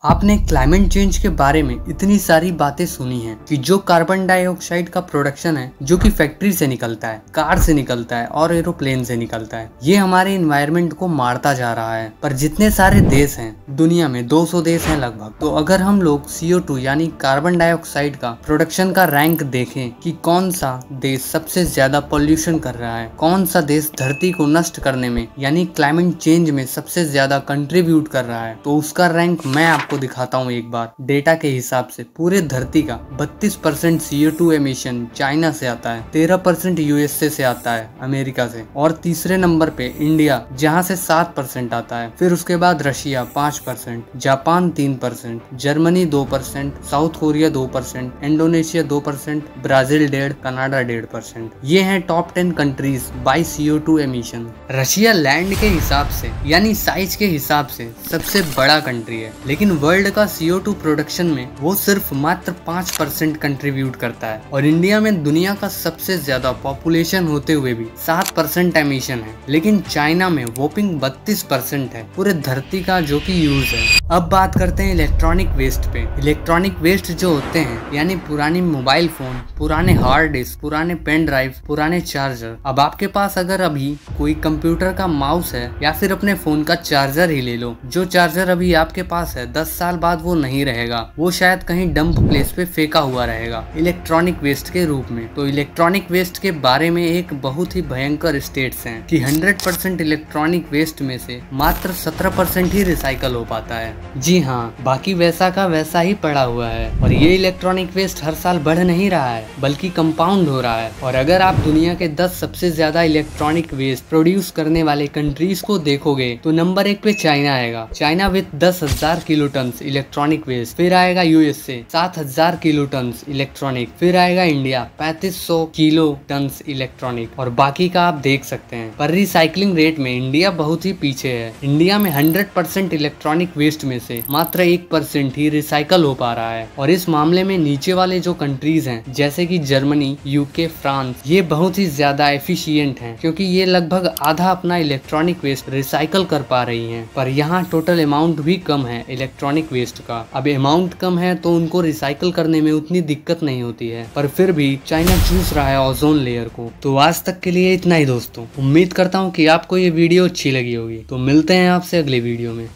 आपने climate change के बारे में इतनी सारी बातें सुनी हैं कि जो कार्बन डाइऑक्साइड का प्रोडक्शन है जो कि फैक्ट्री से निकलता है, कार से निकलता है और एरोप्लेन से निकलता है, ये हमारे इन्वायरमेंट को मारता जा रहा है। पर जितने सारे देश हैं दुनिया में 200 देश हैं लगभग, तो अगर हम लोग CO2 यानी कार्बन डाइऑक्साइड का प्रोडक्शन का रैंक देखें कि कौन सा देश सबसे ज्यादा पॉल्यूशन कर रहा है, कौन सा देश धरती को नष्ट करने में यानी क्लाइमेट चेंज में सबसे ज्यादा कंट्रीब्यूट कर रहा है, तो उसका रैंक मैं आपको दिखाता हूँ एक बार। डेटा के हिसाब से पूरे धरती का 32% CO2 एमिशन चाइना से आता है, 13% USA से आता है अमेरिका से, और तीसरे नंबर पे इंडिया जहाँ से 7% आता है। फिर उसके बाद Russia 5%, Japan 3%, Germany 2%, south Korea 2%, Indonesia 2%, Brazil 1.5%, Canada 1.5%। ये हैं top 10 countries by CO2 emission. Russia land के हिसाब से यानी साइज के हिसाब से सबसे बड़ा कंट्री है, लेकिन वर्ल्ड का CO2 प्रोडक्शन में वो सिर्फ मात्र 5% कंट्रीब्यूट करता है। और इंडिया में दुनिया का सबसे ज्यादा पॉपुलेशन होते हुए भी 7% एमिशन है, लेकिन चाइना में वोपिंग 32% है पूरे धरती का जो कि यूज है। अब बात करते हैं इलेक्ट्रॉनिक वेस्ट पे। इलेक्ट्रॉनिक वेस्ट जो होते हैं यानी पुरानी मोबाइल फोन, पुराने हार्ड डिस्क, पुराने पेन ड्राइव, पुराने चार्जर। अब आपके पास अगर अभी कोई कंप्यूटर का माउस है या फिर अपने फोन का चार्जर ही ले लो, जो चार्जर अभी आपके पास है 10 साल बाद वो नहीं रहेगा, वो शायद कहीं डंप प्लेस पे फेंका हुआ रहेगा इलेक्ट्रॉनिक वेस्ट के रूप में। तो इलेक्ट्रॉनिक वेस्ट के बारे में एक बहुत ही भयंकर स्टेट्स हैं कि 100% इलेक्ट्रॉनिक वेस्ट में से मात्र 17% ही रिसाइकल हो पाता है। जी हाँ, बाकी वैसा का वैसा ही पड़ा हुआ है। और ये इलेक्ट्रॉनिक वेस्ट हर साल बढ़ नहीं रहा है बल्कि कंपाउंड हो रहा है। और अगर आप दुनिया के 10 सबसे ज्यादा इलेक्ट्रॉनिक वेस्ट प्रोड्यूस करने वाले कंट्रीज को देखोगे तो नंबर 1 पे चाइना आएगा, China with 10,000 kilo ton electronic waste. फिर आएगा USA 7,000 किलो टन इलेक्ट्रॉनिक। फिर आएगा इंडिया 3500 किलो टन इलेक्ट्रॉनिक। और बाकी का आप देख सकते हैं। पर रिसाइकलिंग रेट में इंडिया बहुत ही पीछे है। इंडिया में 100% इलेक्ट्रॉनिक वेस्ट में से मात्र 1% ही रिसाइकल हो पा रहा है। और इस मामले में नीचे वाले जो कंट्रीज हैं जैसे कि जर्मनी, UK, फ्रांस, ये बहुत ही ज्यादा एफिशिएंट हैं क्योंकि ये लगभग आधा अपना इलेक्ट्रॉनिक वेस्ट रिसाइकल कर पा रही हैं। पर यहाँ टोटल अमाउंट भी कम है इलेक्ट्रॉनिक वेस्ट का। अब अमाउंट कम है तो उनको रिसाइकल करने में उतनी दिक्कत नहीं होती है, पर फिर भी चाइना चूस रहा है ओजोन लेयर को। तो आज तक के लिए इतना ही दोस्तों। उम्मीद करता हूँ कि आपको ये वीडियो अच्छी लगी होगी। तो मिलते हैं आपसे अगले वीडियो में।